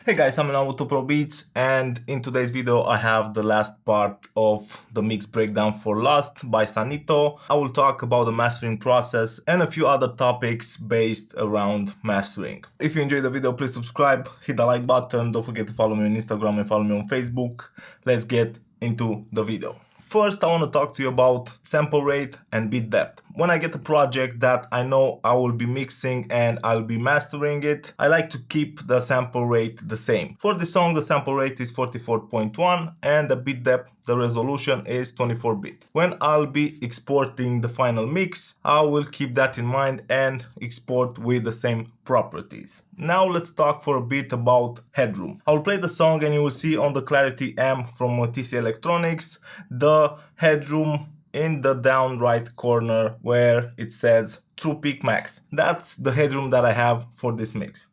Hey guys, I'm now with Pro Beats, and in today's video I have the last part of the mix breakdown for Lost by Sanito. I will talk about the mastering process and a few other topics based around mastering. If you enjoyed the video, please subscribe, hit the like button, don't forget to follow me on Instagram and follow me on Facebook. Let's get into the video. First, I want to talk to you about sample rate and beat depth. When I get a project that I know I will be mixing and I'll be mastering it, I like to keep the sample rate the same. For this song, the sample rate is 44.1 and the beat depth, the resolution is 24-bit. When I'll be exporting the final mix, I will keep that in mind and export with the same properties. Now let's talk for a bit about Headroom. I'll play the song and you will see on the Clarity amp from TC Electronics the Headroom in the down right corner where it says True Peak Max. That's the headroom that I have for this mix.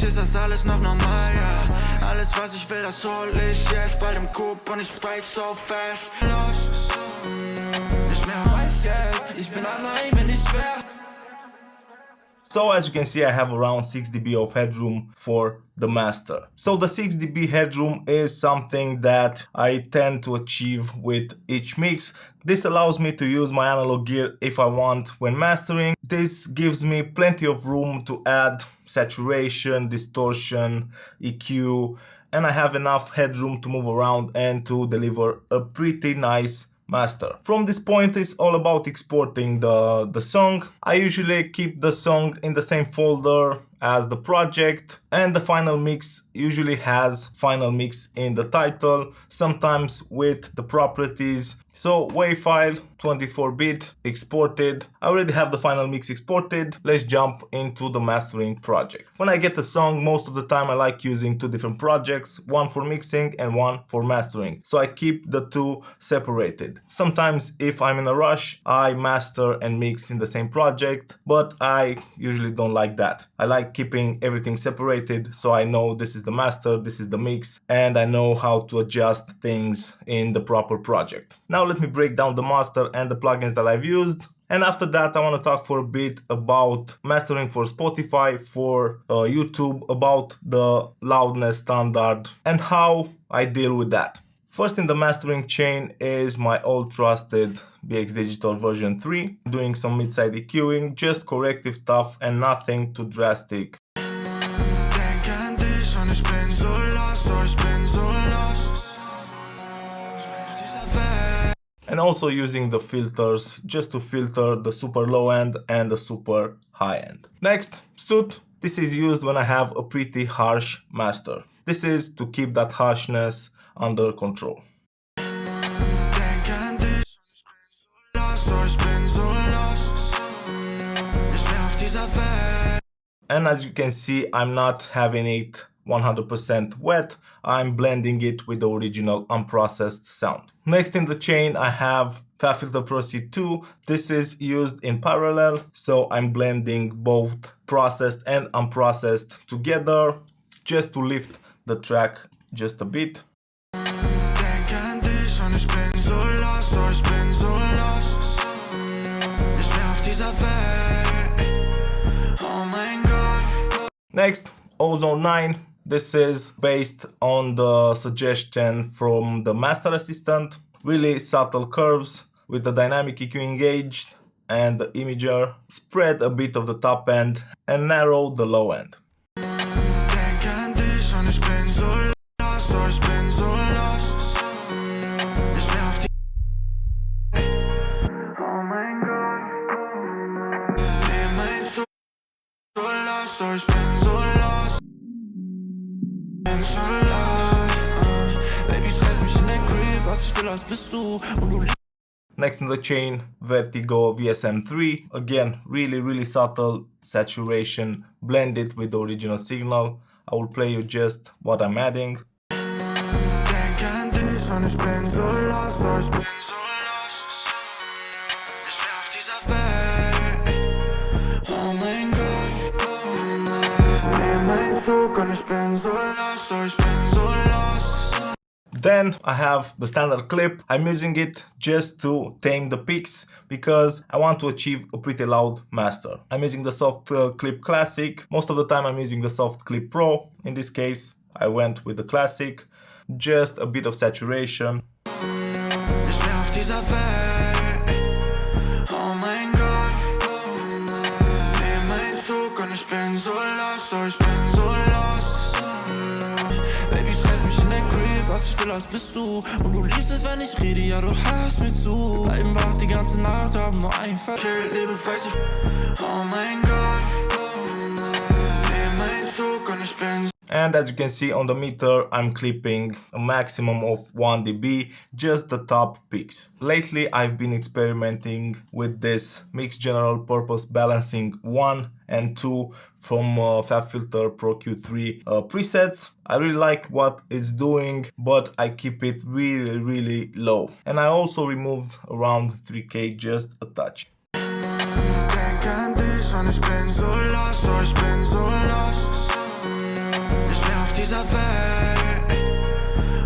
Ist das alles noch normal, ja. Alles was ich will, das hol ich jetzt bald im Coop und ich spike so fast. Los, nicht mehr weiß jetzt, ich bin allein, wenn ich schwer. So as you can see, I have around 6 dB of headroom for the master. So the 6 dB headroom is something that I tend to achieve with each mix. This allows me to use my analog gear if I want when mastering. This gives me plenty of room to add saturation, distortion, EQ, and I have enough headroom to move around and to deliver a pretty nice master. From this point, it's all about exporting the song. I usually keep the song in the same folder as the project, and the final mix usually has final mix in the title, sometimes with the properties. So WAV file 24-bit exported. I already have the final mix exported. Let's jump into the mastering project. When I get a song, most of the time I like using two different projects, one for mixing and one for mastering. So I keep the two separated. Sometimes if I'm in a rush, I master and mix in the same project, but I usually don't like that. I like keeping everything separated so I know this is the master, this is the mix, and I know how to adjust things in the proper project. Now let me break down the master and the plugins that I've used. And after that, I want to talk for a bit about mastering for Spotify, for YouTube, about the loudness standard and how I deal with that. First in the mastering chain is my old trusted BX Digital version 3, doing some mid-side EQing, just corrective stuff and nothing too drastic. And also using the filters just to filter the super low end and the super high end. Next, Soot. This is used when I have a pretty harsh master. This is to keep that harshness under control. And as you can see, I'm not having it 100% wet, I'm blending it with the original unprocessed sound. Next in the chain, I have FabFilter Pro C2. This is used in parallel, so I'm blending both processed and unprocessed together just to lift the track just a bit. Next, Ozone 9. This is based on the suggestion from the Master Assistant. Really subtle curves with the dynamic EQ engaged and the imager. Spread a bit of the top end and narrow the low end. Next in the chain, Vertigo VSM3. Again, really subtle saturation, blended with the original signal. I will play you just what I'm adding. und ich bin so lost, oh, ich bin so lost. Ich bin auf dieser Welt. Oh mein Gott, oh nein. Nimm einen Zug und ich bin so lost, oh, ich bin so lost. Then I have the standard clip. I'm using it just to tame the peaks because I want to achieve a pretty loud master. I'm using the soft clip classic. Most of the time I'm using the soft clip pro. In this case, I went with the classic. Just a bit of saturation. Ich bin auf dieser Welt. Oh mein Gott, oh nein. Nimm einen Zug und ich bin so lost, oh, ich bin so lost. Baby, treff mich in den Crib, was ich will, das bist du. Und du liebst es, wenn ich rede, ja, du hörst mir zu. Bleiben wach die ganze Nacht, haben nur einen Verkill, Liebe, weiß ich. Oh mein Gott, oh nein. Nimm einen Zug und ich bin so. And as you can see on the meter, I'm clipping a maximum of 1 dB, just the top peaks. Lately, I've been experimenting with this mixed general purpose balancing 1 and 2 from FabFilter Pro Q3 presets. I really like what it's doing, but I keep it really low. And I also removed around 3K, just a touch. Denk an dich und ich bin so lost, oh, ich bin so lost. Ich bin auf dieser Welt.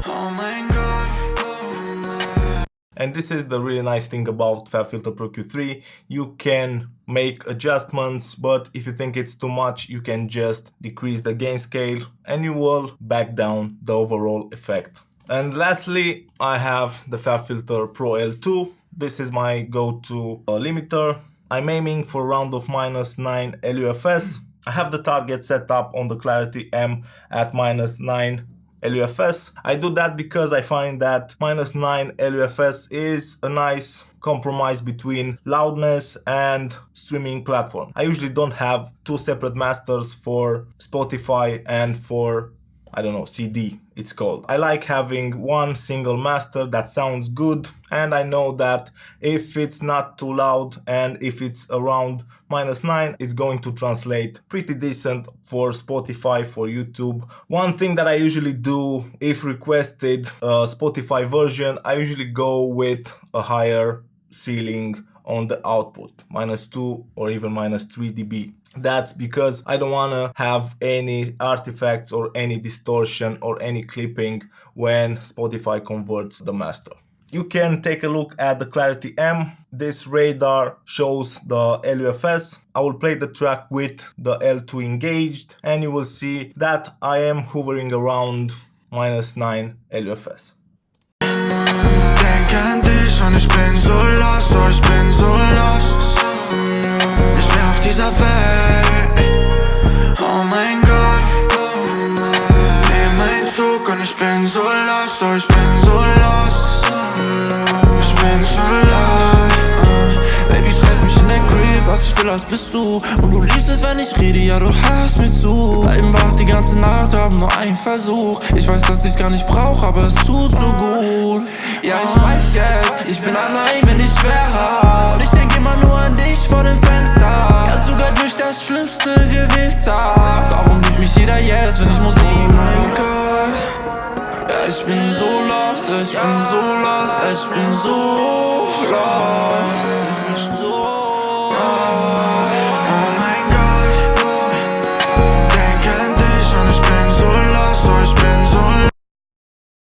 Oh mein Gott, oh nein. And this is the really nice thing about FabFilter Pro Q3. You can make adjustments, but if you think it's too much, you can just decrease the gain scale and you will back down the overall effect. And lastly, I have the FabFilter Pro L2. This is my go-to limiter. I'm aiming for a round of -9 LUFS. I have the target set up on the Clarity M at -9 LUFS. I do that because I find that -9 LUFS is a nice compromise between loudness and streaming platform. I usually don't have two separate masters for Spotify and for, I don't know, CD it's called. I like having one single master that sounds good, and I know that if it's not too loud and if it's around -9, it's going to translate pretty decent for Spotify, for YouTube. One thing that I usually do, if requested Spotify version, I usually go with a higher ceiling on the output, -2 or even -3 dB. That's because I don't want to have any artifacts or any distortion or any clipping when Spotify converts the master. You can take a look at the Clarity M. This radar shows the LUFS. I will play the track with the L2 engaged and you will see that I am hovering around -9 LUFS. Denk an dich und ich bin so lost, oh, ich bin so lost. Ich bin auf dieser Welt. Oh mein Gott, oh nein. Nimm einen Zug und ich bin so lost, oh, ich bin so lost. Ich bin so lost. Baby, treff mich in den Crib, was ich will, das bist du. Und du liebst es, wenn ich rede, ja, du hörst mir zu. Bleiben wach die ganze Nacht, haben nur einen Versuch. Ich weiß, dass ich's gar nicht brauch, aber es tut so gut. Ja, ich weiß jetzt, ich bin allein, wenn ich schwer. Und ich denk immer nur an dich vor dem Fenster. Ja, sogar durch das schlimmste Gewitter. Warum liebt mich jeder jetzt, wenn ich Musik? Oh mein Gott. Ja, ich bin so lost, ich bin so lost, ich bin so lost. Ich bin so lost. Oh mein Gott. Denk an dich und ich bin so lost, oh, ich bin so lost.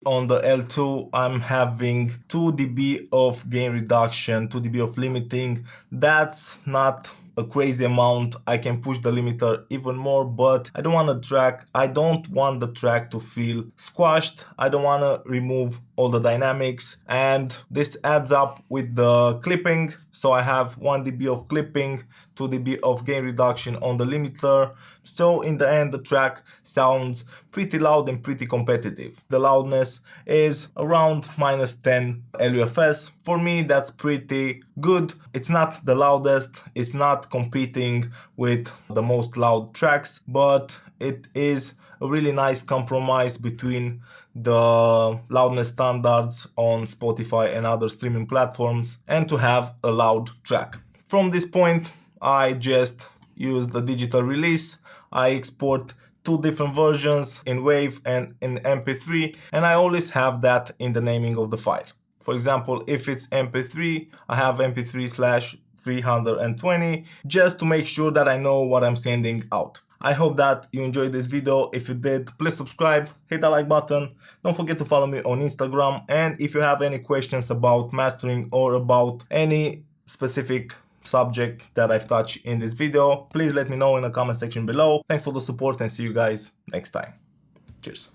On the L2, I'm having 2 dB of gain reduction, 2 dB of limiting. That's not a crazy amount. I can push the limiter even more, but I don't want the track to feel squashed. I don't want to remove all the dynamics, and this adds up with the clipping. So I have 1 dB of clipping, 2 dB of gain reduction on the limiter. So in the end, the track sounds pretty loud and pretty competitive. The loudness is around -10 LUFS. For me, that's pretty good. It's not the loudest, it's not competing with the most loud tracks, but it is a really nice compromise between the loudness standards on Spotify and other streaming platforms and to have a loud track. From this point, I just use the digital release. I export two different versions in WAV and in MP3, and I always have that in the naming of the file. For example, if it's MP3, I have MP3/320 just to make sure that I know what I'm sending out. I hope that you enjoyed this video. If you did, please subscribe, hit that like button. Don't forget to follow me on Instagram. And if you have any questions about mastering or about any specific subject that I've touched in this video, please let me know in the comment section below. Thanks for the support and see you guys next time. Cheers.